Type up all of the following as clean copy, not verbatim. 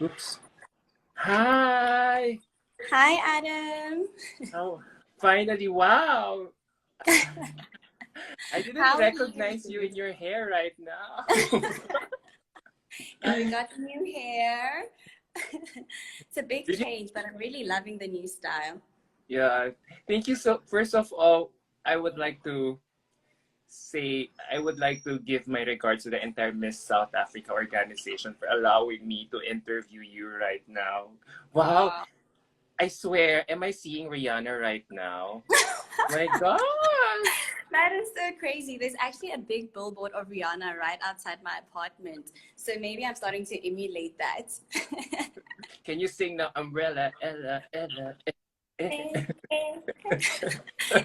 Oops. Hi. Hi, Adam. Oh, finally, wow. I didn't How are you? recognize you in your hair right now. Yeah, we got new hair. It's a big Did you? change, but I'm really loving the new style. Yeah. Thank you. So, first of all, I would like to I would like to give my regards to the entire Miss South Africa organization for allowing me to interview you right now. Wow. Wow. I swear, am I seeing Rihanna right now? My gosh. That is so crazy. There's actually a big billboard of Rihanna right outside my apartment. So maybe I'm starting to emulate that. Can you sing the umbrella, Ella, Ella?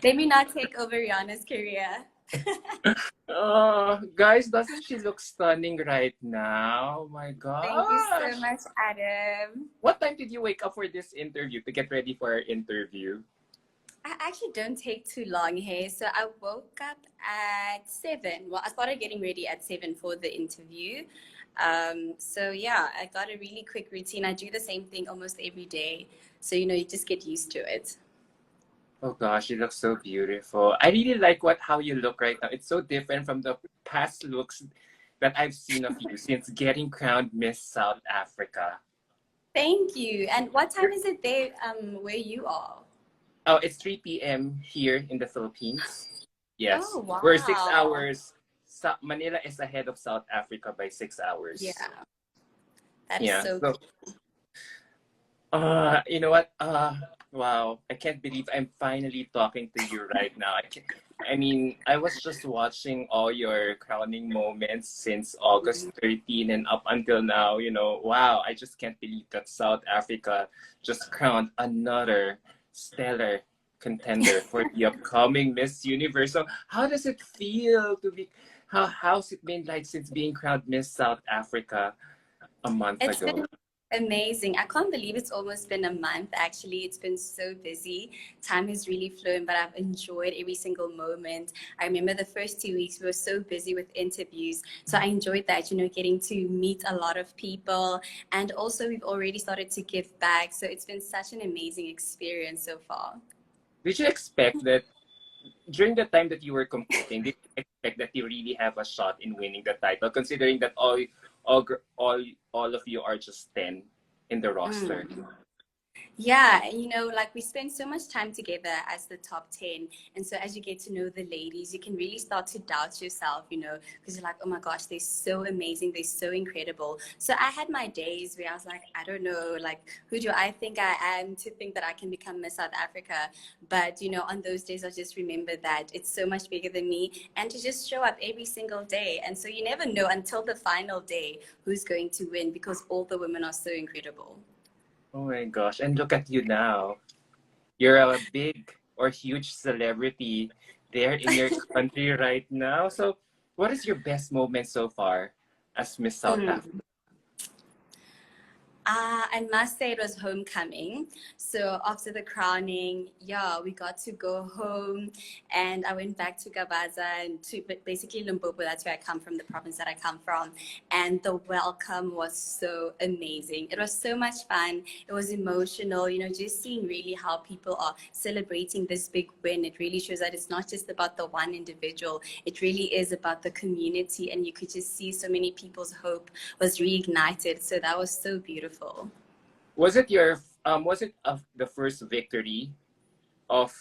Let me not take over Rihanna's career. Oh, guys, doesn't she look stunning right now? Oh my Thank you so gosh. much, Adam. What time did you wake up for this interview to get ready for our interview? I actually don't take too long here. So I woke up at 7. Well, I started getting ready at 7 for the interview. So yeah, I got a really quick routine. I do the same thing almost every day. So, you just get used to it. Oh gosh, you look so beautiful. I really like how you look right now. It's so different from the past looks that I've seen of you since getting crowned Miss South Africa. Thank you. And what time is it there where you are? Oh, it's 3 p.m. here in the Philippines. Yes. Oh, We're 6 wow. hours. Manila is ahead of South Africa by 6 hours. Yeah, that is Yeah. so So, cool. you know what? Wow. I can't believe I'm finally talking to you right now. I mean, I was just watching all your crowning moments since August 13 and up until now, wow, I just can't believe that South Africa just crowned another stellar contender for the upcoming Miss Universe. So how does it feel to be, how's it been like since being crowned Miss South Africa a month It's ago? been amazing. I can't believe it's almost been a month, actually. It's been so busy. Time has really flown, but I've enjoyed every single moment. I remember the first 2 weeks, we were so busy with interviews. So I enjoyed that, getting to meet a lot of people. And also, we've already started to give back. So it's been such an amazing experience so far. Did you expect that during the time that you were competing, did you expect that you really have a shot in winning the title, considering that all of you are just 10 in the roster? Mm. Yeah, and like we spend so much time together as the top 10. And so as you get to know the ladies, you can really start to doubt yourself, because you're like, oh my gosh, they're so amazing. They're so incredible. So I had my days where I was like, I don't know, like, who do I think I am to think that I can become Miss South Africa? But, on those days, I just remember that it's so much bigger than me and to just show up every single day. And so you never know until the final day who's going to win because all the women are so incredible. Oh my gosh. And look at you now. You're a big or huge celebrity there in your country right now. So, what is your best moment so far as Miss South Africa? I must say it was homecoming. So after the crowning, yeah, we got to go home and I went back to Gabaza and to basically Limpopo. That's where I come from, the province that I come from. And the welcome was so amazing. It was so much fun. It was emotional, just seeing really how people are celebrating this big win. It really shows that it's not just about the one individual. It really is about the community. And you could just see so many people's hope was reignited. So that was so beautiful. Was it the first victory of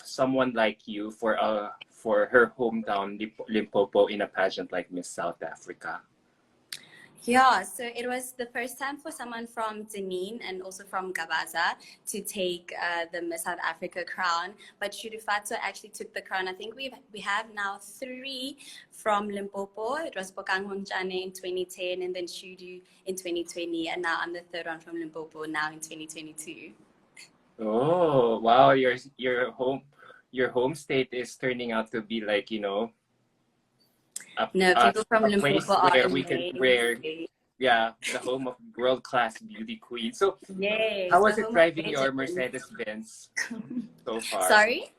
someone like you for her hometown Limpopo in a pageant like Miss South Africa? Yeah, so it was the first time for someone from Benin and also from Gabaza to take the Miss South Africa crown. But Shudufatso actually took the crown. I think we have now 3 from Limpopo. It was Pokang Honjane in 2010 and then Shudu in 2020. And now I'm the third one from Limpopo now in 2022. Oh, wow, your home state is turning out to be like, a, No, a, people from a place Limpopo are where amazing. yeah, the home of world-class beauty queen. So Yes, how the was it home of driving your legends. Mercedes-Benz so far? Sorry?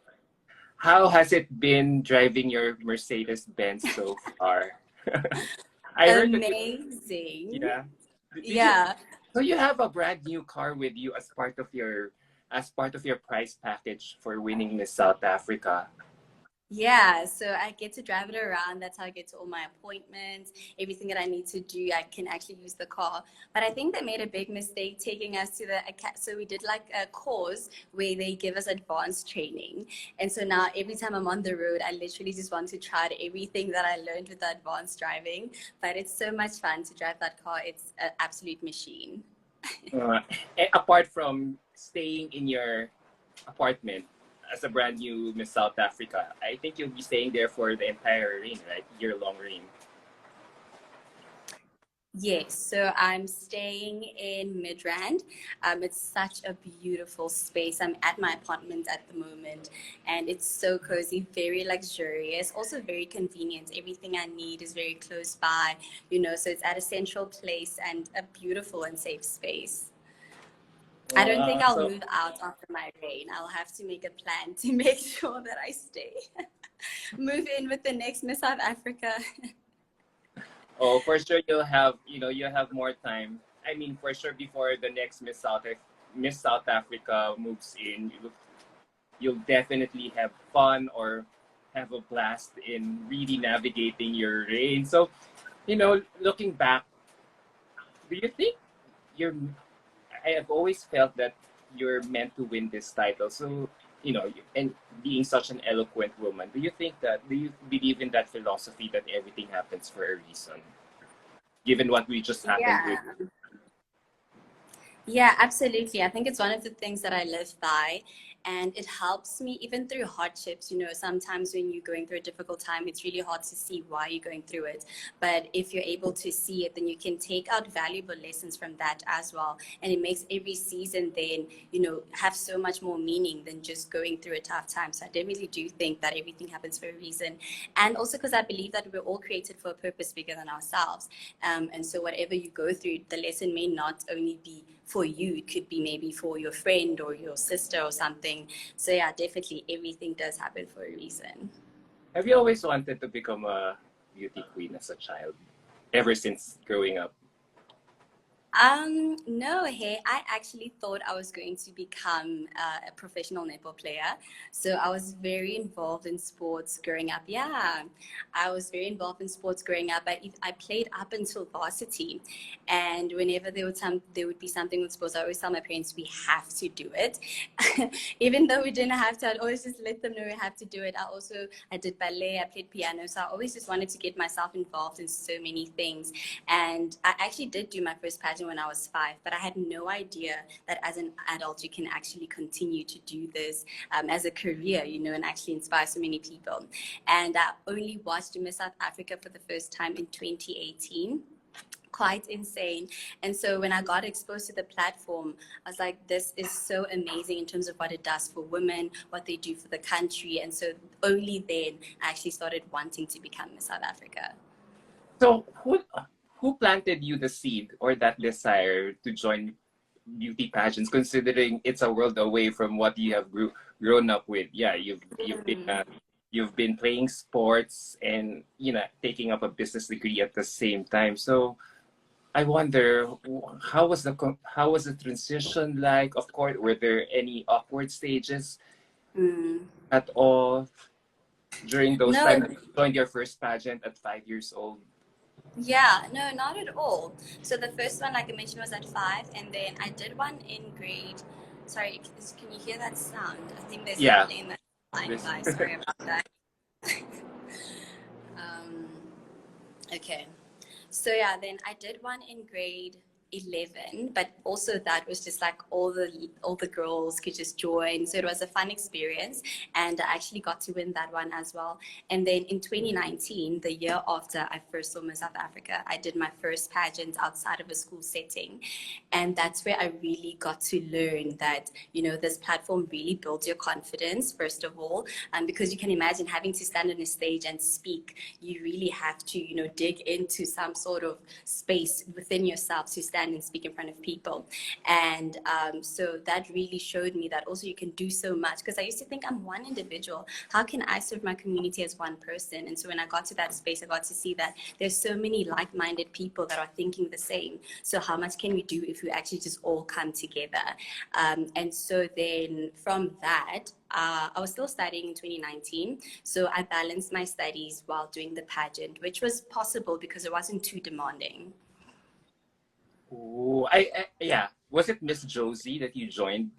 How has it been driving your Mercedes-Benz so far? I heard that Amazing. yeah. Did you? Yeah. So you have a brand new car with you as part of your prize package for winning Miss South Africa. Yeah, so I get to drive it around. That's how I get to all my appointments. Everything that I need to do, I can actually use the car. But I think they made a big mistake taking us to so we did like a course where they give us advanced training. And so now every time I'm on the road, I literally just want to try everything that I learned with the advanced driving. But it's so much fun to drive that car. It's an absolute machine. Uh, Apart from staying in your apartment as a brand new Miss South Africa, I think you'll be staying there for the entire reign, right? Year-long reign. Yes, so I'm staying in Midrand. It's such a beautiful space. I'm at my apartment at the moment, and it's so cozy, very luxurious, also very convenient. Everything I need is very close by, so it's at a central place and a beautiful and safe space. I don't think I'll So, move out after my reign. I'll have to make a plan to make sure that I stay. Move in with the next Miss South Africa. oh, for sure you'll have more time. I mean, for sure before the next Miss South Africa moves in, you'll definitely have fun or have a blast in really navigating your reign. So, looking back, do you think you're I have always felt that you're meant to win this title. So, and being such an eloquent woman, do you believe in that philosophy that everything happens for a reason, given what we just happened with? Yeah. Yeah, absolutely. I think it's one of the things that I live by, and it helps me even through hardships. Sometimes when you're going through a difficult time, it's really hard to see why you're going through it. But if you're able to see it, then you can take out valuable lessons from that as well. And it makes every season then, have so much more meaning than just going through a tough time. So I definitely do think that everything happens for a reason. And also because I believe that we're all created for a purpose bigger than ourselves. And so whatever you go through, the lesson may not only be for you, it could be maybe for your friend or your sister or something. So yeah, definitely everything does happen for a reason. Have you always wanted to become a beauty queen as a child, ever since growing up? No, hey, I actually thought I was going to become a professional netball player. So I was very involved in sports growing up. Yeah, I was very involved in sports growing up. I played up until varsity. And whenever there would be something with sports, I always tell my parents we have to do it. Even though we didn't have to, I'd always just let them know we have to do it. I did ballet, I played piano. So I always just wanted to get myself involved in so many things. And I actually did do my first pageant when I was 5, but I had no idea that as an adult you can actually continue to do this as a career, and actually inspire so many people. And I only watched Miss South Africa for the first time in 2018. Quite insane. And so when I got exposed to the platform, I was like, this is so amazing in terms of what it does for women, what they do for the country. And so only then I actually started wanting to become Miss South Africa. So, who planted you the seed or that desire to join beauty pageants, considering it's a world away from what you have grown up with? Yeah, you've been playing sports and taking up a business degree at the same time. So I wonder how was the transition like? Of course, were there any awkward stages Mm. at all during those No, times you joined your first pageant at 5 years old? yeah, no, not at all. So the first one, like I mentioned, was at 5, and then I did one in grade. Sorry, can you hear that sound? I think there's a Yeah, plane that's flying this. by. Sorry about that. um, okay. So yeah, then I did one in grade 11, but also that was just like all the girls could just join, so it was a fun experience, and I actually got to win that one as well. And then in 2019, the year after I first saw Miss South Africa, I did my first pageant outside of a school setting, and that's where I really got to learn that this platform really builds your confidence first of all, because you can imagine having to stand on a stage and speak. You really have to dig into some sort of space within yourself to stand stand and speak in front of people. And so that really showed me that also you can do so much, because I used to think I'm one individual. How can I serve my community as one person? And so when I got to that space, I got to see that there's so many like-minded people that are thinking the same. So how much can we do if we actually just all come together? And so then from that, I was still studying in 2019. So I balanced my studies while doing the pageant, which was possible because it wasn't too demanding. Ooh, yeah. Was it Miss Josie that you joined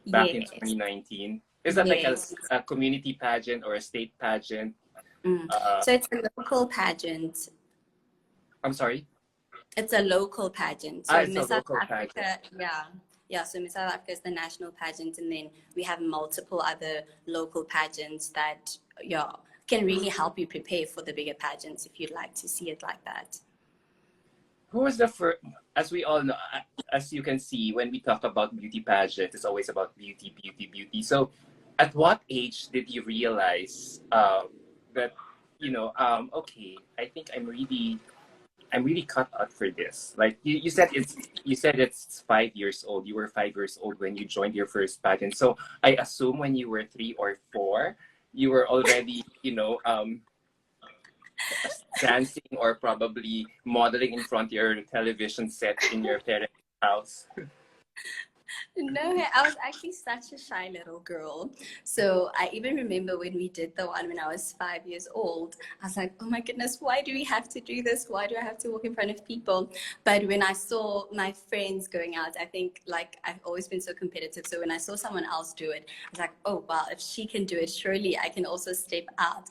back in Yes. 2019? Is that like Yes. a community pageant or a state pageant? So it's a local pageant. I'm sorry? It's a local pageant. So It's a Miss South local pageant. Africa, yeah. Yeah, so Miss South Africa is the national pageant, and then we have multiple other local pageants that, yeah, can really help you prepare for the bigger pageants if you'd like to see it like that. Who was the first, as we all know, as you can see, when we talk about beauty pageant, it's always about beauty, beauty, beauty. So at what age did you realize that, okay, I think I'm really cut out for this. Like you said it's 5 years old. You were 5 years old when you joined your first pageant. So I assume when you were 3 or 4, you were already, dancing or probably modeling in front of your television set in your parents' house. No, I was actually such a shy little girl. So I even remember when we did the one when I was 5 years old, I was like, oh my goodness, why do we have to do this? Why do I have to walk in front of people? But when I saw my friends going out, I think like I've always been so competitive. So when I saw someone else do it, I was like, oh, wow, if she can do it, surely I can also step out.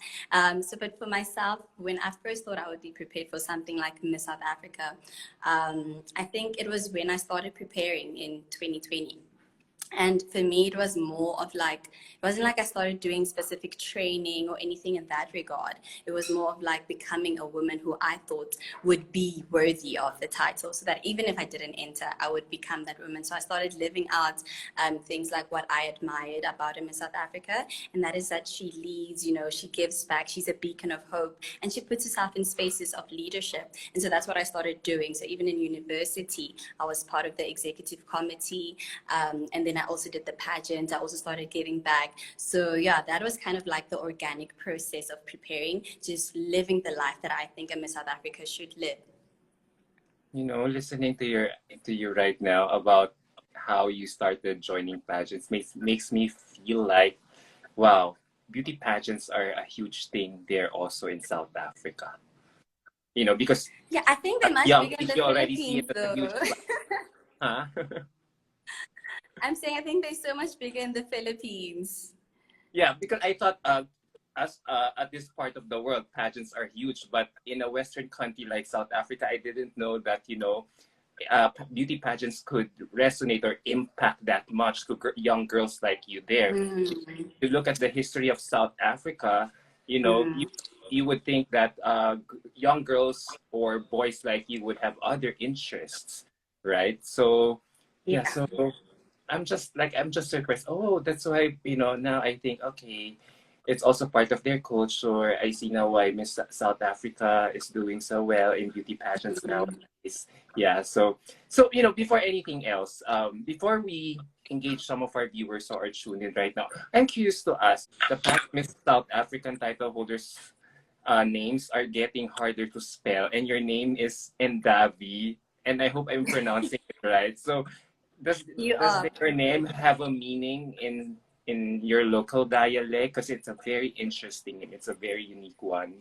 But for myself, when I first thought I would be prepared for something like Miss South Africa, I think it was when I started preparing in 2020. And for me, it was more of like, it wasn't like I started doing specific training or anything in that regard. It was more of like becoming a woman who I thought would be worthy of the title, so that even if I didn't enter, I would become that woman. So I started living out things like what I admired about her in South Africa, and that is that she leads, she gives back, she's a beacon of hope, and she puts herself in spaces of leadership. And so that's what I started doing. So even in university, I was part of the executive committee, and then I also did the pageant. I also started giving back. So yeah, that was kind of like the organic process of preparing, just living the life that I think a Miss South Africa should live. Listening to you right now about how you started joining pageants makes me feel like, wow, beauty pageants are a huge thing there also in South Africa. Because yeah, I think they must be in the you already see Philippines it as a huge, though. huh? I'm saying I think they're so much bigger in the Philippines. Yeah, because I thought as at this part of the world, pageants are huge, but in a Western country like South Africa, I didn't know that beauty pageants could resonate or impact that much to young girls like you there. Mm. You look at the history of South Africa, Mm. you would think that young girls or boys like you would have other interests, right? So yeah, Yeah. so I'm just surprised. Oh, that's why, now I think, okay, it's also part of their culture. I see now why Miss South Africa is doing so well in beauty pageants nowadays. Yeah, so before anything else, before we engage some of our viewers who are tuned in right now, I'm curious to ask, the past Miss South African title holders names are getting harder to spell, and your name is Ndavi, and I hope I'm pronouncing it right. So does You does are. your name have a meaning in your local dialect? Because it's a very interesting and it's a very unique one.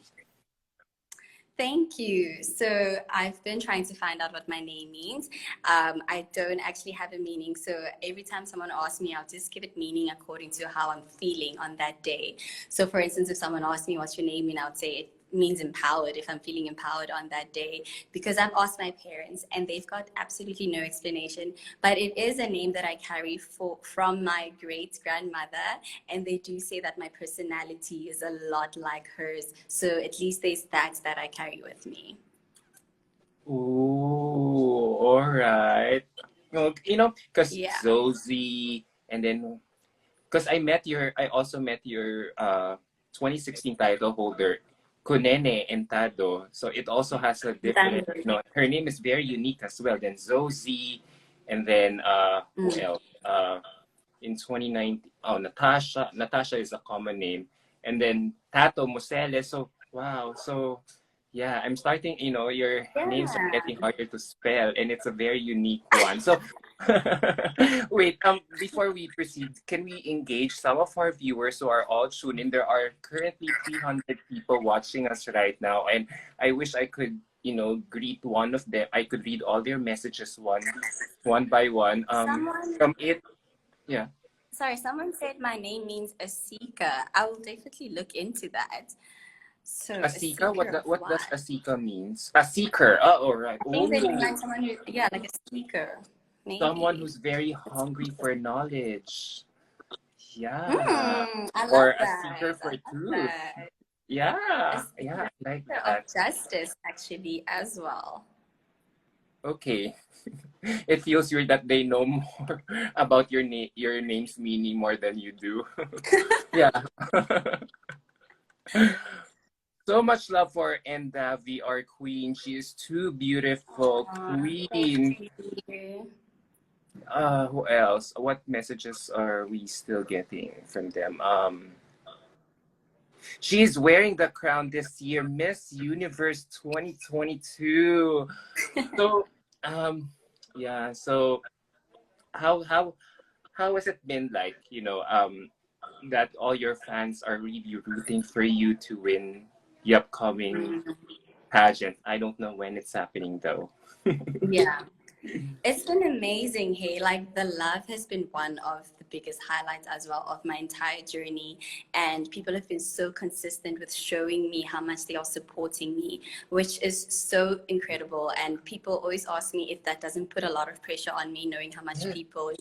Thank you. So I've been trying to find out what my name means. I don't actually have a meaning. So every time someone asks me, I'll just give it meaning according to how I'm feeling on that day. So for instance, if someone asks me what's your name mean, I would say it means empowered if I'm feeling empowered on that day, because I've asked my parents and they've got absolutely no explanation. But it is a name that I carry from my great grandmother, and they do say that my personality is a lot like hers. So at least there's that I carry with me. Ooh, all right. Well, because Yeah. Zosie, and then because I also met your 2016 title holder Kunene Entado. So it also has a different, Tando. you know, her name is very unique as well. Then Zozie, and then who Mm. else? In 2019, oh, Natasha. Natasha is a common name. And then Tato Musele. So, wow. So, yeah, I'm starting, you know, your names are Yeah. getting harder to spell, and it's a very unique one. So, wait, before we proceed, can we engage some of our viewers who are all tuned in? There are currently 300 people watching us right now, and I wish I could, you know, greet one of them. I could read all their messages one by one. Someone, From it, yeah. sorry, someone said my name means a seeker. I will definitely look into that. So, A a seeker? seeker of What does what? a seeker means? A seeker. Oh, all right. I think they mean Oh, like someone who, yeah, like a seeker, someone maybe. who's very hungry for knowledge. Yeah. I Or love a seeker that. I for love truth. that. A Yeah. Yeah, seeker I like of that. justice, actually, as well. Okay. It feels weird that they know more about your name's meaning more than you do. Yeah. So much love for Ndavi, our queen. She is too beautiful. Thank Queen. you. Who else? What messages are we still getting from them? She's wearing the crown this year, Miss Universe 2022. So, um, yeah. So, how how how has it been like? You know, that all your fans are really rooting for you to win the upcoming pageant. I don't know when it's happening though. Yeah. It's been amazing, hey. Like the love has been one of the biggest highlights as well of my entire journey. And people have been so consistent with showing me how much they are supporting me, which is so incredible. And people always ask me if that doesn't put a lot of pressure on me, knowing how much people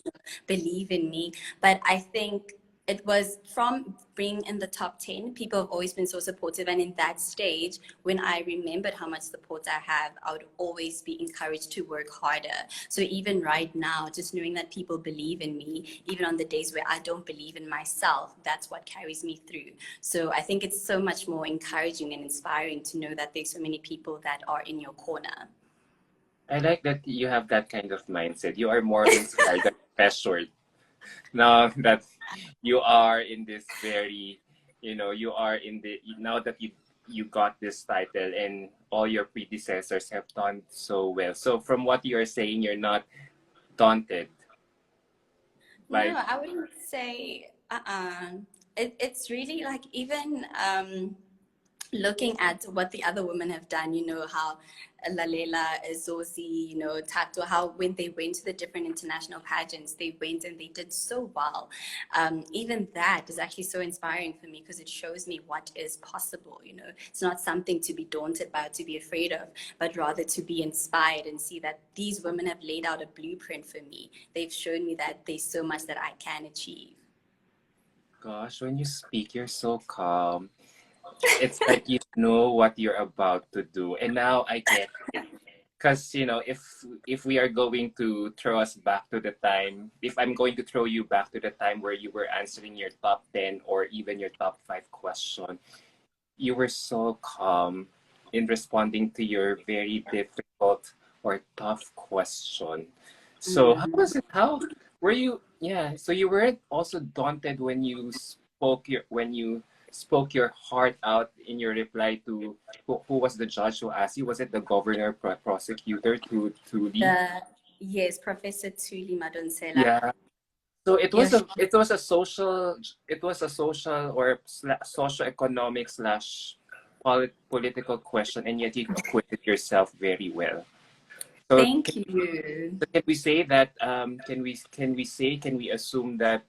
believe in me. But I think it was from being in the top 10, people have always been so supportive. And in that stage, when I remembered how much support I have, I would always be encouraged to work harder. So even right now, just knowing that people believe in me, even on the days where I don't believe in myself, that's what carries me through. So I think it's so much more encouraging and inspiring to know that there's so many people that are in your corner. I like that you have that kind of mindset. You are more inspired than pressured. Now that you are in this very, you know, you are in the now that you got this title and all your predecessors have done so well. So from what you are saying, you're not daunted. No, Like, I wouldn't say, it's really like even looking at what the other women have done, you know, how Lalela, Zosi, you know, Tato, how when they went to the different international pageants, they went and they did so well. Even that is actually so inspiring for me because it shows me what is possible, you know. It's not something to be daunted by, to be afraid of, but rather to be inspired and see that these women have laid out a blueprint for me. They've shown me that there's so much that I can achieve. gosh, when you speak, you're so calm. It's like you know what you're about to do. And now I get it. Because, you know, if we are going to throw us back to the time, if I'm going to throw you back to the time where you were answering your top 10 or even your top 5 question, you were so calm in responding to your very difficult or tough question. So how Mm. was it? How were you? Yeah. So you weren't also daunted when you spoke your heart out in your reply to who was the judge who asked you? Was it the governor prosecutor to the? The, yes, Professor Tuli Madonsela. Yeah. So it Yeah, was a social or socio-economic slash political question, and yet you acquitted yourself very well. So thank you. can we say that can we assume that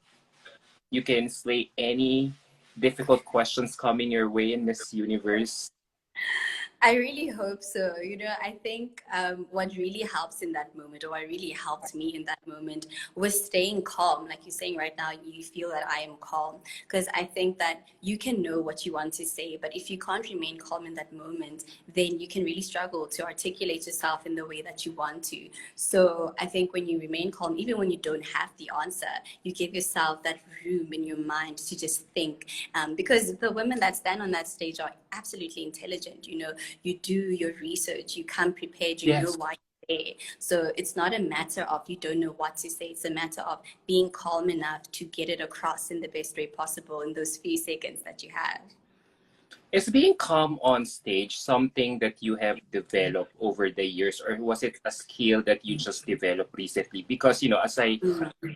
you can slay any difficult questions coming your way in this universe? I really hope so. You know, I think what really helps in that moment, or what really helped me in that moment, was staying calm. Like you're saying right now, you feel that I am calm. Because I think that you can know what you want to say, but if you can't remain calm in that moment, then you can really struggle to articulate yourself in the way that you want to. So I think when you remain calm, even when you don't have the answer, you give yourself that room in your mind to just think. Because the women that stand on that stage are absolutely intelligent. You know, you do your research, you come prepared, you know Yes. why you're there. So it's not a matter of you don't know what to say. It's a matter of being calm enough to get it across in the best way possible in those few seconds that you have. Is being calm on stage something that you have developed over the years, or was it a skill that you just developed recently? Because, as I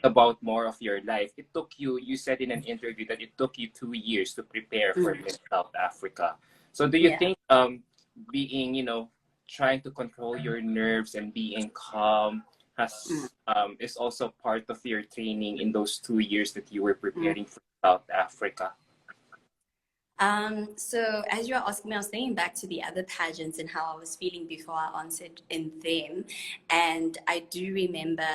about more of your life, it took you, you said in an interview that it took you 2 years to prepare for Miss South Africa. So do you Yeah. think being, trying to control your nerves and being calm is also part of your training in those 2 years that you were preparing for South Africa? So as you were asking me, I was thinking back to the other pageants and how I was feeling before I answered in them. And I do remember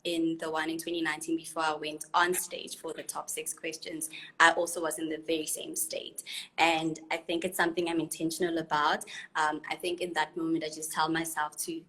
in the one in 2019, before I went on stage for the top 6 questions, I also was in the very same state. And I think it's something I'm intentional about. I think in that moment, I just tell myself to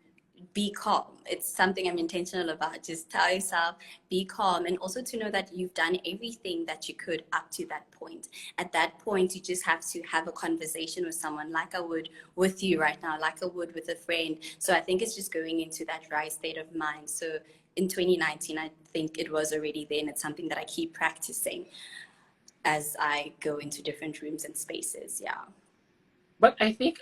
be calm. It's something I'm intentional about. Just tell yourself, be calm, and also to know that you've done everything that you could up to that point. At that point, you just have to have a conversation with someone, like I would with you right now, like I would with a friend. So I think it's just going into that right state of mind. So in 2019, I think it was already there, and it's something that I keep practicing as I go into different rooms and spaces. Yeah. But I think,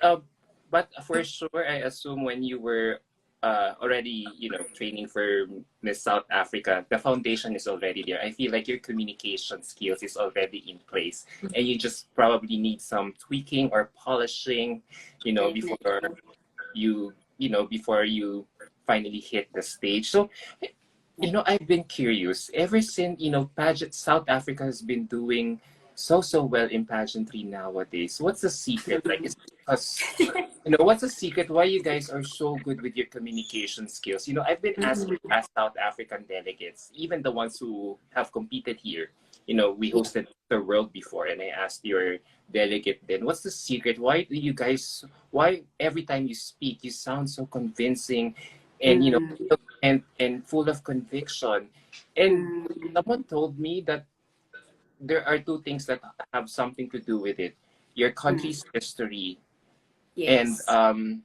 but for sure, I assume when you were already, training for Miss South Africa, the foundation is already there. I feel like your communication skills is already in place, and you just probably need some tweaking or polishing, before Definitely. before you finally hit the stage. So, I've been curious ever since, pageant South Africa has been doing so well in pageantry nowadays. What's the secret? Like, it's because, what's the secret why you guys are so good with your communication skills? I've been asking past South African delegates, even the ones who have competed here. We Yeah. hosted the world before, and I asked your delegate then, what's the secret? Why every time you speak, you sound so convincing and, Mm, and full of conviction. And mm, someone told me that there are two things that have something to do with it: your mm. country's history and Yes. um,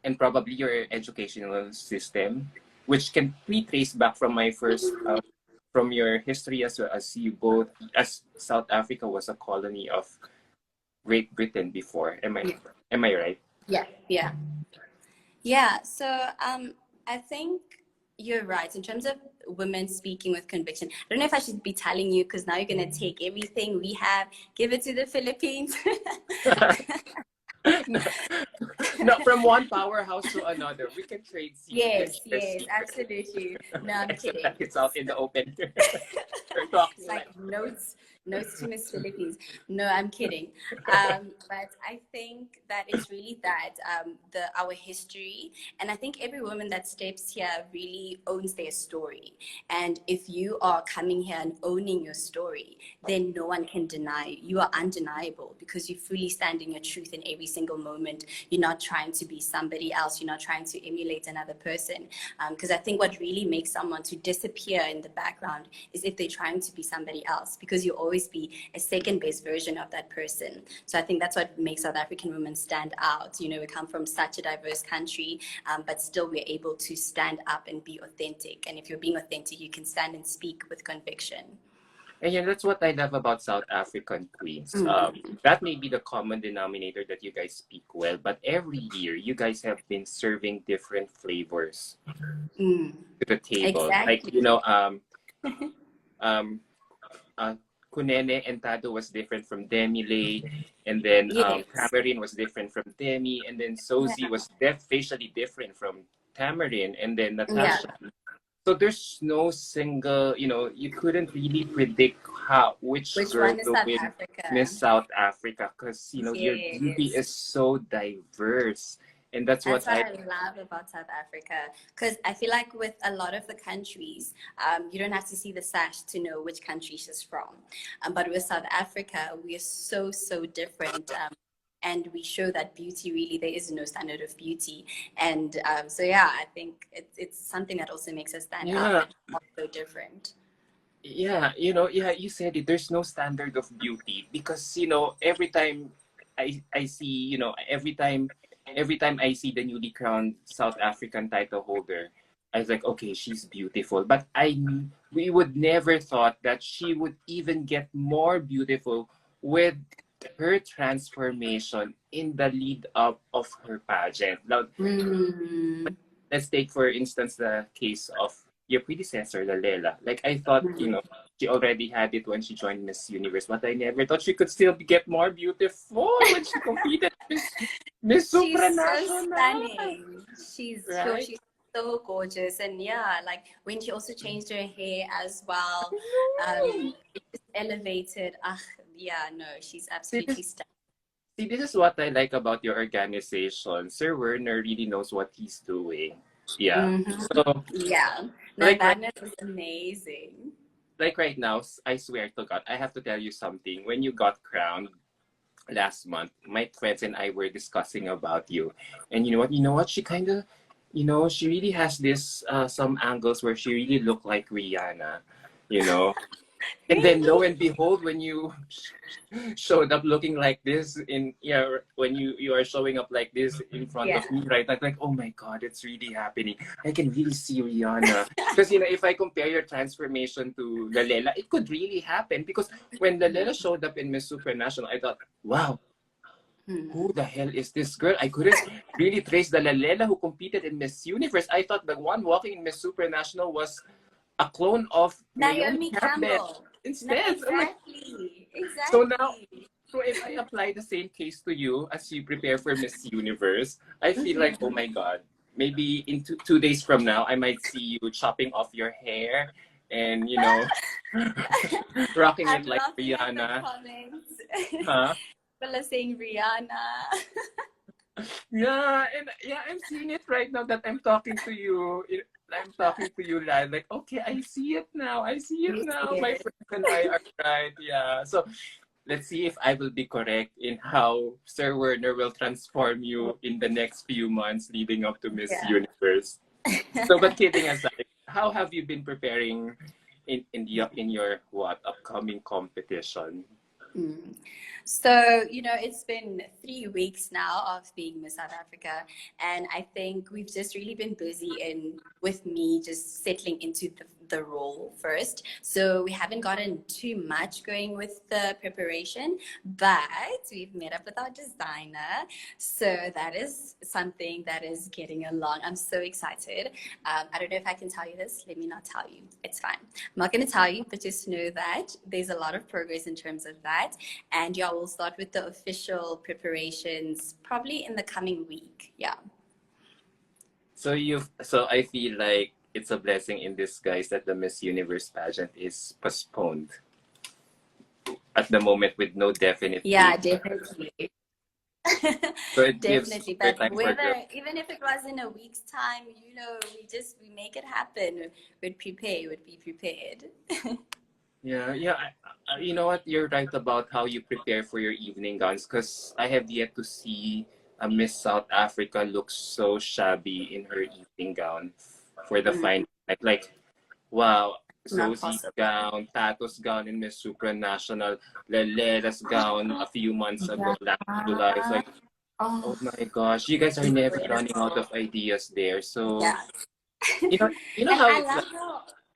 and probably your educational system, which can be traced back from my first from your history, as well as you both, as South Africa was a colony of Great Britain before. Yeah. Am I right? Yeah. Yeah. Yeah. So I think you're right in terms of women speaking with conviction. I don't know if I should be telling you because now you're gonna take everything we have, give it to the Philippines. No, no, from one powerhouse to another. We can trade Yes, business yes, secrets. absolutely. No, I'm Except kidding. that it's out in the open. We're talking It's like like. notes to Miss Philippines. No, I'm kidding. But I think that it's really that our history, and I think every woman that steps here really owns their story. And if you are coming here and owning your story, then no one can deny you. You are undeniable because you fully stand in your truth in every single moment. You're not trying to be somebody else. You're not trying to emulate another person. Because I think what really makes someone to disappear in the background is if they're trying to be somebody else, because you always be a second best version of that person. So I think that's what makes South African women stand out. You know, we come from such a diverse country, but still we're able to stand up and be authentic. And if you're being authentic, you can stand and speak with conviction. And yeah, that's what I love about South African queens. Mm. That may be the common denominator that you guys speak well, but every year you guys have been serving different flavors Mm. to the table. Like, Exactly. um, uh, Kunene and Tado was different from Demile, and then Yes. Tamarin was different from Demi, and then Yeah. Sozi was facially different from Tamarin, and then Yeah. Natasha. So there's no single, you couldn't really predict which Which girl one is will South win Africa? Miss South Africa, because your beauty Yes. is so diverse, and that's That's what what I. I love about South Africa. Because I feel like with a lot of the countries, you don't have to see the sash to know which country she's from. But with South Africa, we are so, so different. And we show that beauty really, there is no standard of beauty. And so, yeah, I think it's something that also makes us stand out, Yeah, but also different. yeah, you said it. There's no standard of beauty, because every time I see, every time I see the newly crowned South African title holder, I was like, okay, she's beautiful. But we would never thought that she would even get more beautiful with her transformation in the lead up of her pageant. Now, Mm. let's take for instance the case of your predecessor, Lalela. Like, I thought, she already had it when she joined Miss Universe, but I never thought she could still get more beautiful when she competed Miss She's so Supranational, stunning. right? She's so gorgeous, and yeah, like when she also changed her hair as well, it just elevated. Ah, yeah, no, she's See absolutely this, stunning. see, this is what I like about your organization. Sir Werner really knows what he's doing. Yeah. Hmm. So, Yeah, no, like right, that is amazing. like right now, I swear to God, I have to tell you something. When you got crowned last month, my friends and I were discussing about you. And you know what? She kind of, she really has this some angles where she really looked like Rihanna, you know. And then lo Really? and behold, when you showed up looking like this when you are showing up like this in front Yeah. of me, right? Like, oh my God, it's really happening. I can really see Rihanna. Because if I compare your transformation to Lalela, it could really happen. Because when Lalela showed up in Miss Supranational, I thought, wow, Hmm. who the hell is this girl? I couldn't really trace the Lalela who competed in Miss Universe. I thought the one walking in Miss Supranational was a clone of Naomi Naomi Campbell. Campbell. No, Instead, I'm like, exactly, so now, exactly. so if I apply the same case to you as you prepare for Miss Universe, I feel like, oh Hmm. my God, maybe in 2 days from now, I might see you chopping off your hair and, rocking it I'm like laughing at the Rihanna. comments. Huh? People are saying Rihanna. Yeah, and yeah, I'm seeing it right now that I'm talking to you. I'm talking to you live. Like, okay, I see it now. I see it You now. see My it. friends and I are right. Yeah. So let's see if I will be correct in how Sir Werner will transform you in the next few months leading up to Miss Yeah. Universe. So, but kidding aside, how have you been preparing in your what upcoming competition? Mm. So, it's been 3 weeks now of being Miss South Africa, and I think we've just really been busy with me just settling into the role first. So we haven't gotten too much going with the preparation, but we've met up with our designer. So that is something that is getting along. I'm so excited. I don't know if I can tell you this. Let me not tell you. It's fine. I'm not going to tell you, but just know that there's a lot of progress in terms of that. And yeah, we'll start with the official preparations probably in the coming week. Yeah. So I feel like it's a blessing in disguise that the Miss Universe pageant is postponed at the moment with no definite Yeah, date. definitely. So it gives Definitely. more But time for girls. even if it was in a week's time, we make it happen. We'd prepare, we'd be prepared. Yeah, yeah. You know what? You're right about how you prepare for your evening gowns, because I have yet to see a Miss South Africa look so shabby in her evening gown for the Mm, final night. Like, wow, not Zosie's possible. gown, Tato's gown in Miss Supranational, Lelela's gown a few months ago, last July. It's Yeah. like, Oh, oh my gosh, you guys are never running out incredible. of ideas there. So, Yeah. you know And how it's like.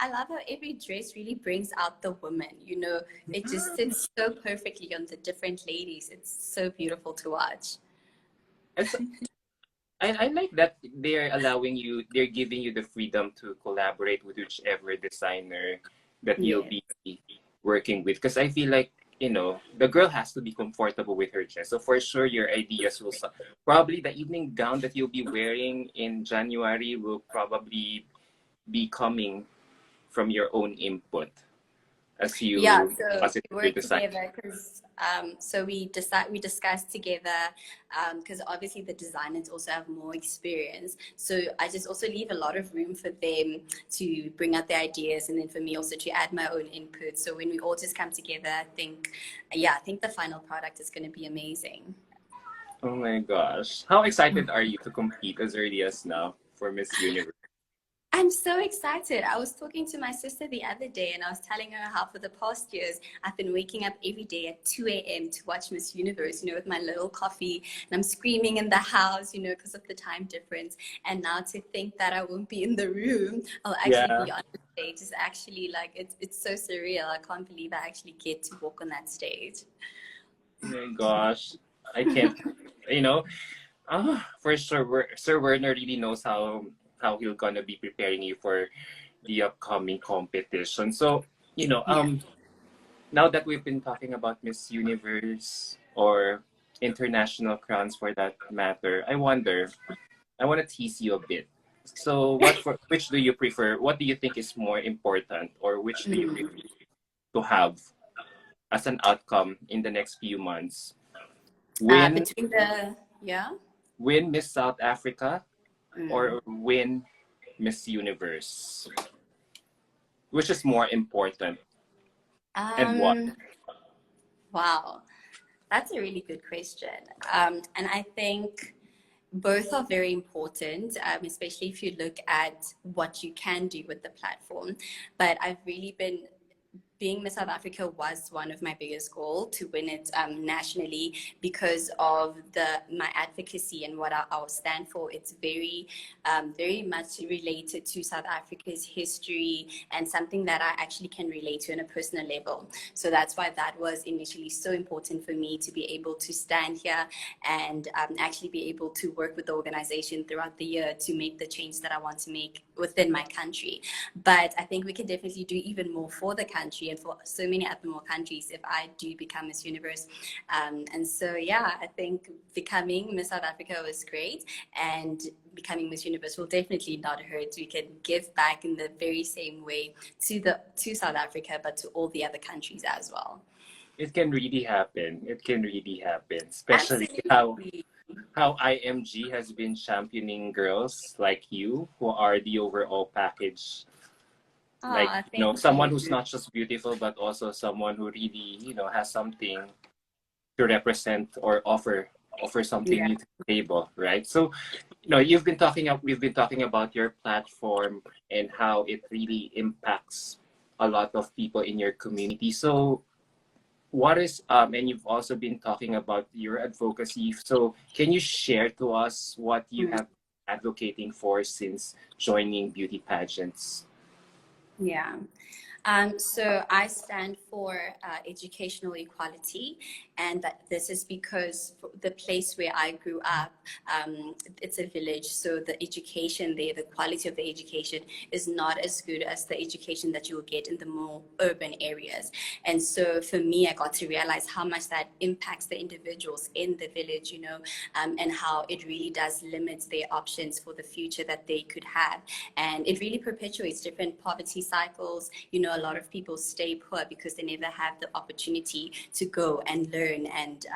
I love how every dress really brings out the woman. It just sits so perfectly on the different ladies. It's so beautiful to watch. It's I like that they're giving you the freedom to collaborate with whichever designer that you'll Yeah. be working with. Because I feel like, the girl has to be comfortable with her dress. So for sure, your ideas probably the evening gown that you'll be wearing in January will probably be coming from your own input as Yeah, you so we positively work decide? together because so we discuss together because obviously the designers also have more experience. So I just also leave a lot of room for them to bring out their ideas, and then for me also to add my own input. So when we all just come together, I think the final product is going to be amazing. Oh my gosh. How excited are you to compete as early as now for Miss Universe? I'm so excited. I was talking to my sister the other day and I was telling her how for the past years I've been waking up every day at 2 a.m. to watch Miss Universe, with my little coffee, and I'm screaming in the house, because of the time difference. And now to think that I won't be in the room, I'll actually Yeah. be on the stage is actually like, it's so surreal. I can't believe I actually get to walk on that stage. Oh my gosh. I can't, you know, for sure, Sir Werner really knows how he'll gonna be preparing you for the upcoming competition. So, Yeah. now that we've been talking about Miss Universe or international crowns for that matter, I want to tease you a bit. So, which do you prefer? What do you think is more important, or which do you prefer to have as an outcome in the next few months? Win, Between the, yeah. win Miss South Africa, Mm. or win Miss Universe? Which is more important, and why? Um, wow. That's a really good question. And I think both are very important, especially if you look at what you can do with the platform. But I've really been being Miss South Africa was one of my biggest goals to win it nationally because of my advocacy and what I stand for. It's very much related to South Africa's history and something that I actually can relate to on a personal level. So that's why that was initially so important for me to be able to stand here and actually be able to work with the organization throughout the year to make the change that I want to make within my country. But I think we can definitely do even more for the country and for so many other more countries if I do become Miss Universe. And so, yeah, I think becoming Miss South Africa was great, and becoming Miss Universe will definitely not hurt. We can give back in the very same way to South Africa, but to all the other countries as well. It can really happen. It can really happen, especially Absolutely. how IMG has been championing girls like you who are the overall package. Like, Ah, thank someone you. who's not just beautiful, but also someone who really, has something to represent or offer something Yeah. new to the table, right? So, we've been talking about your platform and how it really impacts a lot of people in your community. So, and you've also been talking about your advocacy. So, can you share to us what you Mm. have been advocating for since joining beauty pageants? Yeah. So I stand for educational equality, and that this is because the place where I grew up, it's a village, so the education there, the quality of the education is not as good as the education that you will get in the more urban areas. And so for me, I got to realize how much that impacts the individuals in the village, and how it really does limit their options for the future that they could have. And it really perpetuates different poverty cycles. A lot of people stay poor because they never have the opportunity to go and learn and,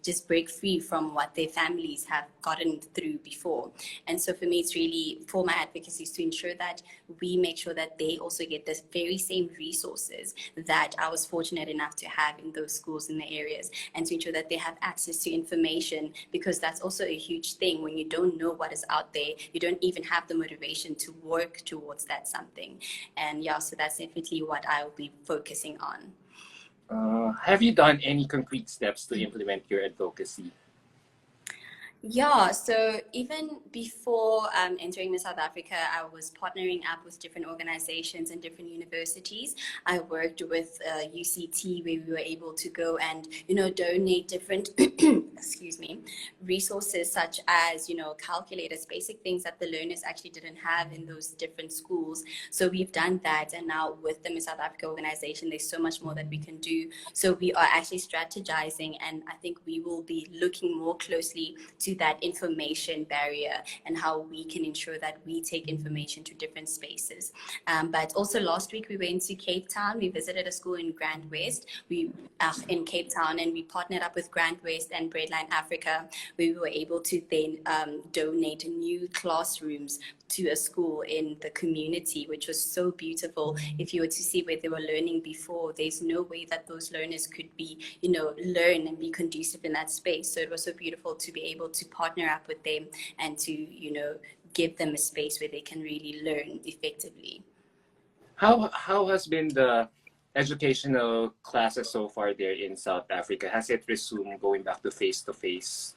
just break free from what their families have gotten through before. And so for me, it's really for my advocacy is to ensure that we make sure that they also get the very same resources that I was fortunate enough to have in those schools in the areas, and to ensure that they have access to information, because that's also a huge thing. When you don't know what is out there, you don't even have the motivation to work towards that something. And yeah, so that's definitely what I will be focusing on. Have you done any concrete steps to implement your advocacy? Yeah, so even before entering Miss South Africa, I was partnering up with different organizations and different universities. I worked with UCT, where we were able to go and, donate different, excuse me, resources such as, calculators, basic things that the learners actually didn't have in those different schools. So we've done that, and now with the Miss South Africa organization, there's so much more that we can do. So we are actually strategizing, and I think we will be looking more closely to that information barrier and how we can ensure that we take information to different spaces. But also last week we went to Cape Town. We visited a school in Grand West. We in Cape Town, and we partnered up with Grand West and Breadline Africa. We were able to then donate new classrooms to a school in the community, which was so beautiful. If you were to see where they were learning before, there's no way that those learners could be, learn and be conducive in that space. So it was so beautiful to be able to partner up with them and to, give them a space where they can really learn effectively. How has been the educational classes so far there in South Africa? Has it resumed going back to face-to-face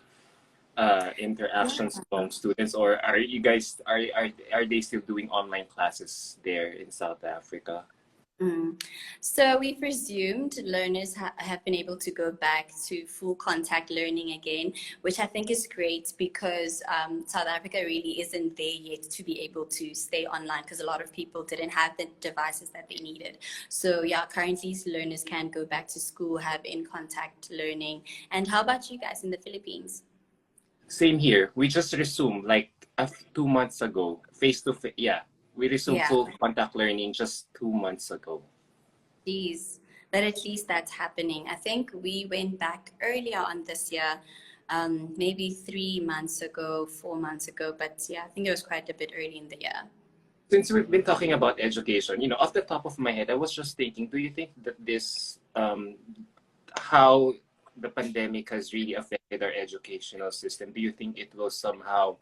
interactions among students, or are you guys are they still doing online classes there in South Africa? So we've resumed. Learners have been able to go back to full contact learning again, which I think is great because South Africa really isn't there yet to be able to stay online because a lot of people didn't have the devices that they needed. So yeah, currently learners can go back to school, have in contact learning. And how about you guys in the Philippines? Same here. We just resumed like 2 months ago, face to face. Yeah, we resumed full contact learning just 2 months ago. Geez, but at least that's happening. I think we went back earlier on this year, maybe 3 months ago, 4 months ago. But yeah, I think it was quite a bit early in the year. Since we've been talking about education, off the top of my head, I was just thinking, do you think that this, how the pandemic has really affected our educational system? Do you think it will somehow,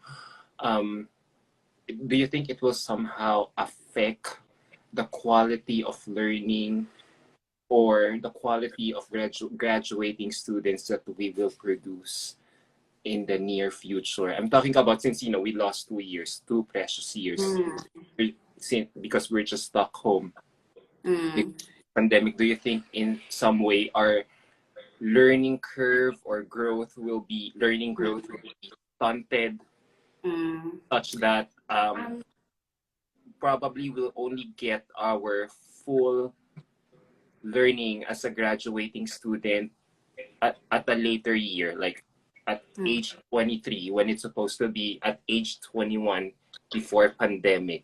affect the quality of learning or the quality of graduating students that we will produce in the near future? I'm talking about since, we lost 2 years, 2 precious years, because we're just stuck home. The pandemic, do you think in some way our learning curve or growth will be stunted such that probably we'll only get our full learning as a graduating student at a later year, like at age 23, when it's supposed to be at age 21 before pandemic.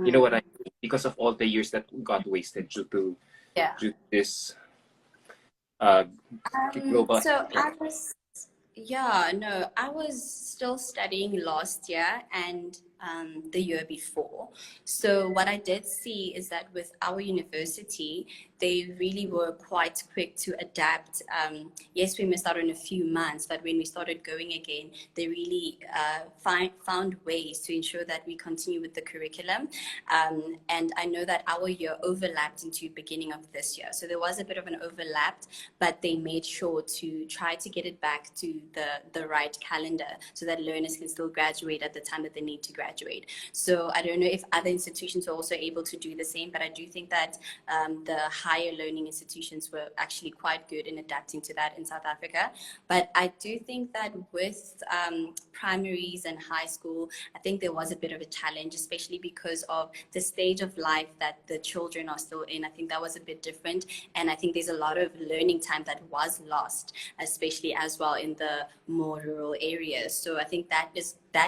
You know what I mean? Because of all the years that got wasted due to this global. So I was still studying last year and the year before. So what I did see is that with our university, they really were quite quick to adapt. Yes, we missed out on a few months, but when we started going again, they really found ways to ensure that we continue with the curriculum. And I know that our year overlapped into beginning of this year. So there was a bit of an overlap, but they made sure to try to get it back to the right calendar so that learners can still graduate at the time that they need to graduate. So I don't know if other institutions are also able to do the same, but I do think that the higher learning institutions were actually quite good in adapting to that in South Africa. But I do think that with primaries and high school, I think there was a bit of a challenge, especially because of the stage of life that the children are still in. I think that was a bit different. And I think there's a lot of learning time that was lost, especially as well in the more rural areas. So I think that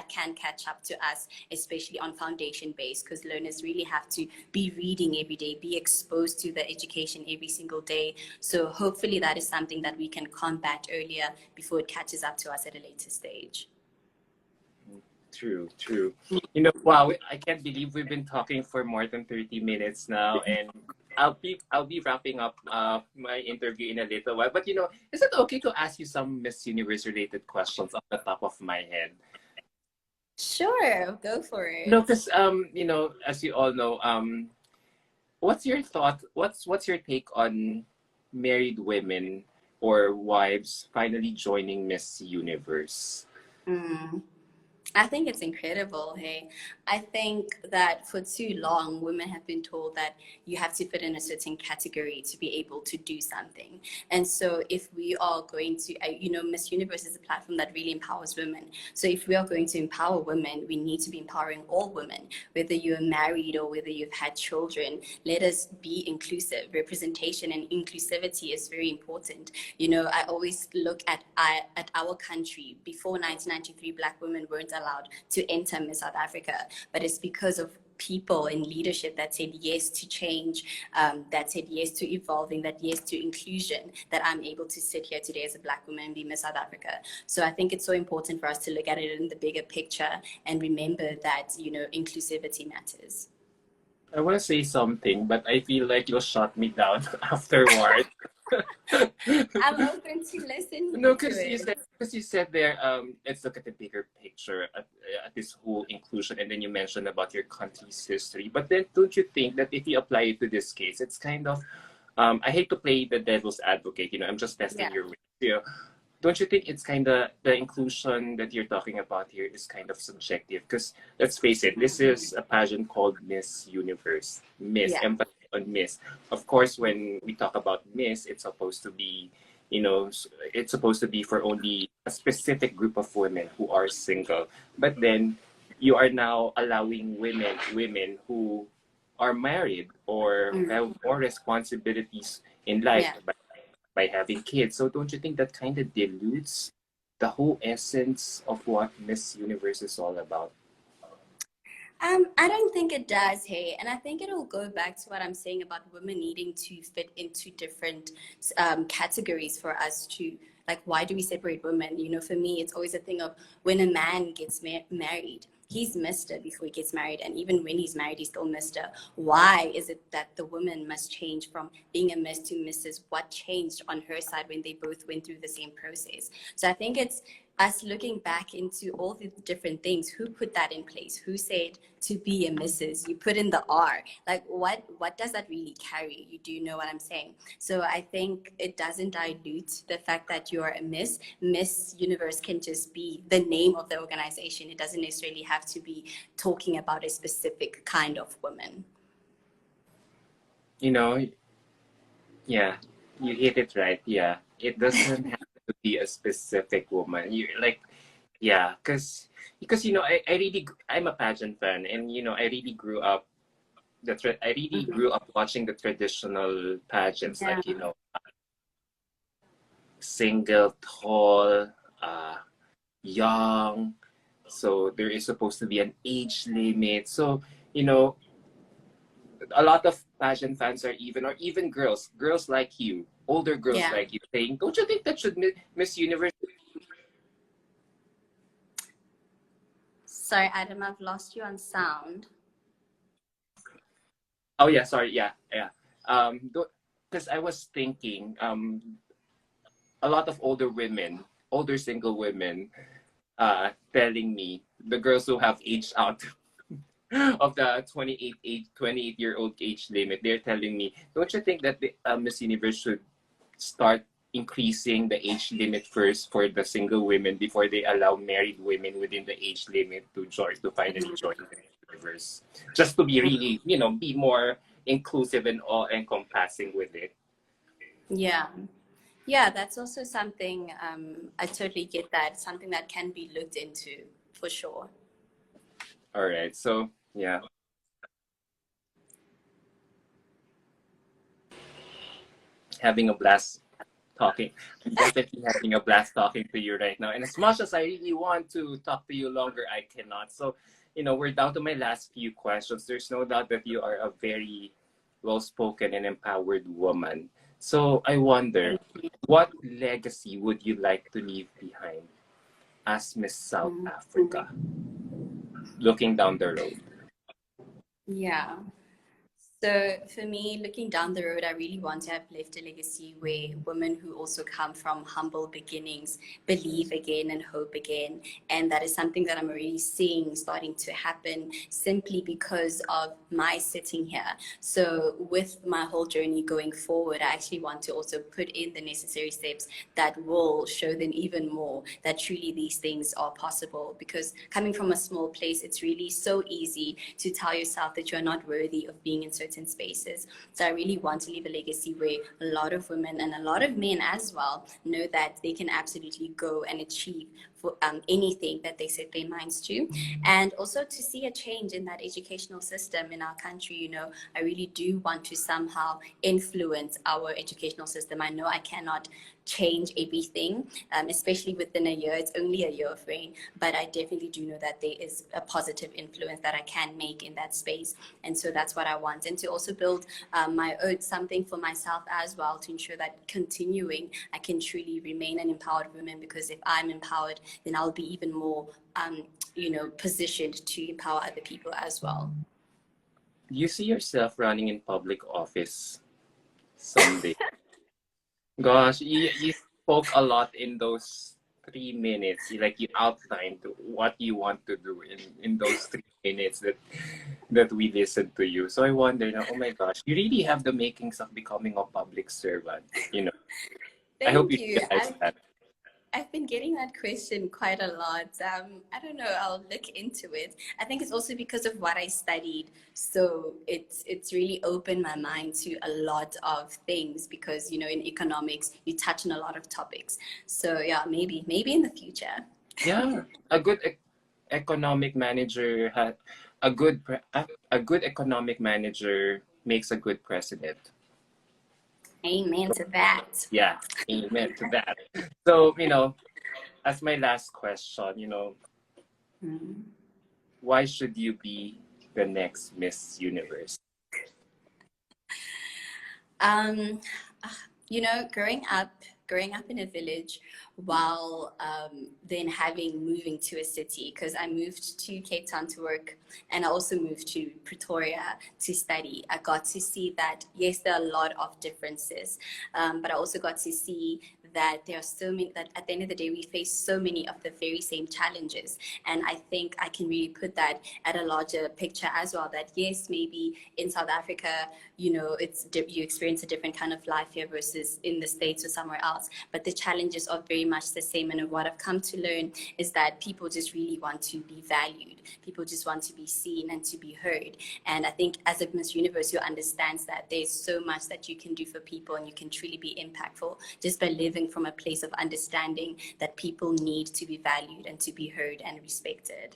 can catch up to us, especially on foundation base, because learners really have to be reading every day, be exposed to the education every single day. So hopefully that is something that we can combat earlier before it catches up to us at a later stage. True. Wow, I can't believe we've been talking for more than 30 minutes now, and I'll be wrapping up my interview in a little while. But is it okay to ask you some Miss Universe related questions off the top of my head? Sure, go for it. No, because as you all know, what's your thought? What's your take on married women or wives finally joining Miss Universe? I think it's incredible. Hey, I think that for too long, women have been told that you have to fit in a certain category to be able to do something. And so, if we are going to, Miss Universe is a platform that really empowers women. So, if we are going to empower women, we need to be empowering all women, whether you're married or whether you've had children. Let us be inclusive. Representation and inclusivity is very important. I always look at our country. Before 1993, Black women weren't allowed to enter Miss South Africa, but it's because of people in leadership that said yes to change, that said yes to evolving, that yes to inclusion, that I'm able to sit here today as a Black woman and be Miss South Africa. So I think it's so important for us to look at it in the bigger picture and remember that, inclusivity matters. I want to say something, but I feel like you'll shut me down afterward. I'm open to listen No, to it. because you said there, let's look at the bigger picture at this whole inclusion, and then you mentioned about your country's history. But then, don't you think that if you apply it to this case, it's kind of, I hate to play the devil's advocate. I'm just testing Yeah. your weight. Don't you think it's kind of the inclusion that you're talking about here is kind of subjective? Because let's face it, this is a pageant called Miss Universe. Miss, Yeah. emphasis on Miss. Of course, when we talk about Miss, it's supposed to be, it's supposed to be for only a specific group of women who are single. But then you are now allowing women who are married or have more responsibilities in life Yeah. by having kids. So don't you think that kind of dilutes the whole essence of what Miss Universe is all about? I don't think it does, hey, and I think it'll go back to what I'm saying about women needing to fit into different categories for us to, like, why do we separate women? For me, it's always a thing of when a man gets married, he's Mr. before he gets married, and even when he's married, he's still Mr. Why is it that the woman must change from being a Miss to Mrs.? What changed on her side when they both went through the same process? So I think it's us looking back into all the different things. Who put that in place? Who said to be a Mrs.? You put in the R. Like, what does that really carry? You do know what I'm saying? So I think it doesn't dilute the fact that you're a Miss. Miss Universe can just be the name of the organization. It doesn't necessarily have to be talking about a specific kind of woman. You know, yeah, you hit it right. Yeah, it doesn't have to be a specific woman. You like, yeah, because I'm a pageant fan, and I really grew up I really Mhm. grew up watching the traditional pageants, Yeah. like single, tall, young. So there is supposed to be an age limit. So you know, a lot of pageant fans are even girls like you, older girls Yeah. like you, saying, "Don't you think that should Miss Universe?" Sorry, Adam, I've lost you on sound. Oh yeah, sorry, yeah, yeah. Because I was thinking, a lot of older single women, telling me the girls who have aged out of the 28-year-old age limit, they're telling me, don't you think that the Miss Universe should start increasing the age limit first for the single women before they allow married women within the age limit to finally join the universe, just to be really be more inclusive and all encompassing with it. Yeah. Yeah, that's also something, I totally get that. Something that can be looked into for sure. All right, so yeah, having a blast talking. I'm definitely having a blast talking to you right now. And as much as I really want to talk to you longer, I cannot. So, we're down to my last few questions. There's no doubt that you are a very well spoken and empowered woman. So, I wonder, what legacy would you like to leave behind as Miss South Mm. Africa, looking down the road? Yeah. So for me, looking down the road, I really want to have left a legacy where women who also come from humble beginnings believe again and hope again. And that is something that I'm already seeing starting to happen simply because of my sitting here. So with my whole journey going forward, I actually want to also put in the necessary steps that will show them even more that truly these things are possible. Because coming from a small place, it's really so easy to tell yourself that you're not worthy of being in certain spaces. So I really want to leave a legacy where a lot of women and a lot of men as well know that they can absolutely go and achieve for anything that they set their minds to. And also to see a change in that educational system in our country. You know, I really do want to somehow influence our educational system. I know I cannot change everything, especially within a year. It's only a year of reign, but I definitely do know that there is a positive influence that I can make in that space. And so that's what I want. And to also build my own something for myself as well, to ensure that continuing, I can truly remain an empowered woman, because if I'm empowered, then I'll be even more, positioned to empower other people as well. Do you see yourself running in public office someday? Gosh, you spoke a lot in those 3 minutes. You outlined what you want to do in those 3 minutes that we listened to you. So I wonder now, oh my gosh, you really have the makings of becoming a public servant. I hope Thank you you. realize that. I've been getting that question quite a lot. I don't know. I'll look into it. I think it's also because of what I studied. So it's really opened my mind to a lot of things, because, in economics, you touch on a lot of topics. So yeah, maybe in the future. Yeah, a good economic manager a good economic manager makes a good president. Amen to that. Yeah, amen to that. So, as my last question, Mm. why should you be the next Miss Universe? Um, growing up in a village, while then moving to a city, because I moved to Cape Town to work, and I also moved to Pretoria to study. I got to see that, yes, there are a lot of differences, but I also got to see that there are so many, that at the end of the day, we face so many of the very same challenges. And I think I can really put that at a larger picture as well, that yes, maybe in South Africa, you experience a different kind of life here versus in the States or somewhere else, but the challenges are very much the same. And what I've come to learn is that people just really want to be valued. People just want to be seen and to be heard. And I think as a Miss Universe, you understand that there's so much that you can do for people, and you can truly be impactful just by living from a place of understanding that people need to be valued and to be heard and respected.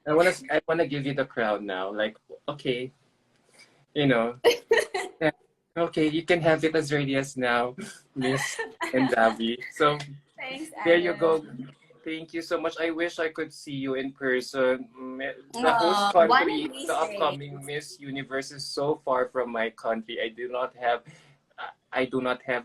I wanna give you the crown now. Like, okay, you know, yeah, okay, you can have it as early as now, Miss Ndavi. So Thanks, there you Adam. go. Thank you so much. I wish I could see you in person. The host Oh, one of country, these the days. upcoming Miss Universe is so far from my country. I do not have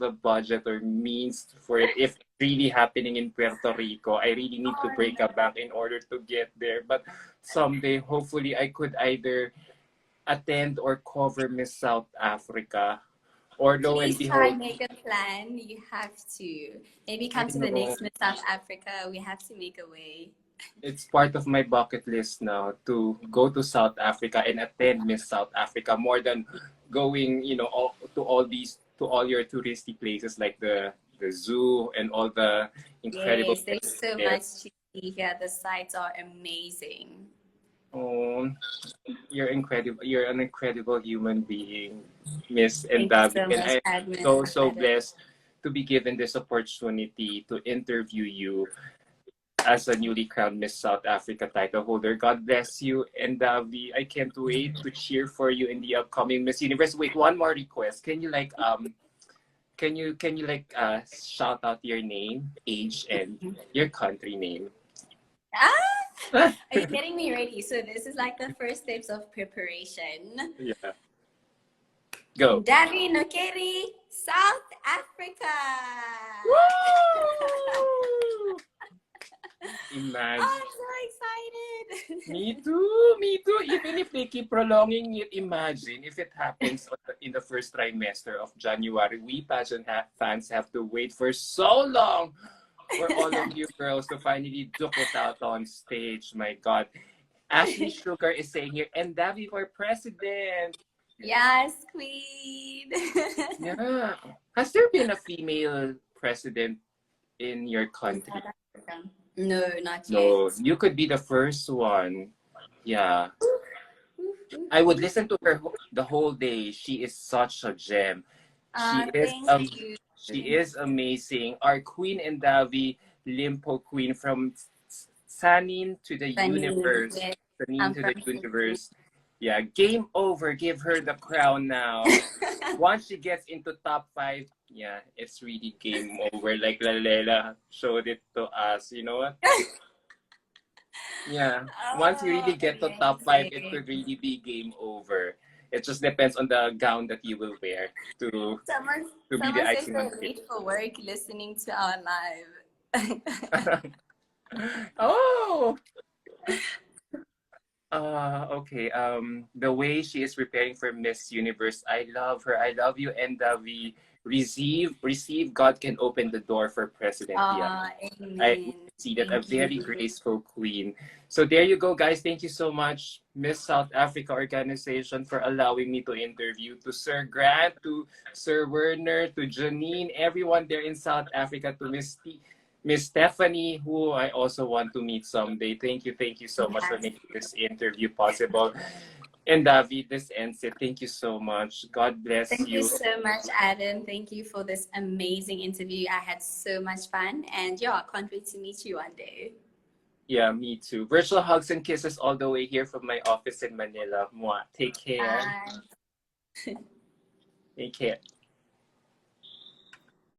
a budget or means for it. If it's really happening in Puerto Rico, I really need to Oh, break a bank in order to get there. But someday, hopefully, I could either attend or cover Miss South Africa. Or lo and please try behold, and make a plan. You have to. Maybe I come to the know next Miss South Africa. We have to make a way. it's part of my bucket list now to go to South Africa and attend Miss South Africa more than going, to all your touristy places like the zoo and all the incredible Yes, there's so there. much to see here. The sites are amazing. Oh, you're incredible. You're an incredible human being, Miss Thank you Ndavi, so and much, I'm Admin. so blessed to be given this opportunity to interview you as a newly crowned Miss South Africa title holder. God bless you, and Davi. I can't wait to cheer for you in the upcoming Miss Universe. Wait, one more request. Can you shout out your name, age, and your country name? Ah, are you getting me ready? So this is like the first steps of preparation. Yeah, go. Ndavi, Nokeri, South Africa. Woo! Imagine. I'm so excited. Me too, me too. Even if they keep prolonging it, imagine if it happens in the first trimester of January. We pageant fans have to wait for so long for all of you girls to finally duke it out on stage. My God. Ashley Sugar is saying here, and Ndavi for president. Yes, queen. Yeah. Has there been a female president in your country? No, not No, yet. you could be the first one. Yeah. I would listen to her the whole day. She is such a gem. She is Thank you. she is amazing. Our queen and Ndavi, Limpo queen from Sanin to the Funny. universe. Yes, Sanin I'm to from the universe. Yeah, game over. Give her the crown now. Once she gets into top 5, yeah, it's really game over. Like Lalela showed it to us. You know what? Yeah. Once you really get to top 5, it amazing. could really be game over. It just depends on the gown that you will wear to be the Someone says icing on they're the cake. late for work listening to our live. Oh, okay. The way she is preparing for Miss Universe, I love her. I love you, and we receive. God can open the door for President. Yeah, I Amen. see that a Thank you. very graceful queen. So there you go, guys. Thank you so much, Miss South Africa Organization, for allowing me to interview to Sir Grant, to Sir Werner, to Janine, everyone there in South Africa, to Miss Stephanie, who I also want to meet someday. Thank you so much for Yes. making this interview possible. And David, this ends it. Thank you so much. God bless Thank you you. so much, Adam. Thank you for this amazing interview. I had so much fun, and yeah, I can't wait to meet you one day. Yeah, me too. Virtual hugs and kisses all the way here from my office in Manila. Mwah. Take care. Bye. Take care.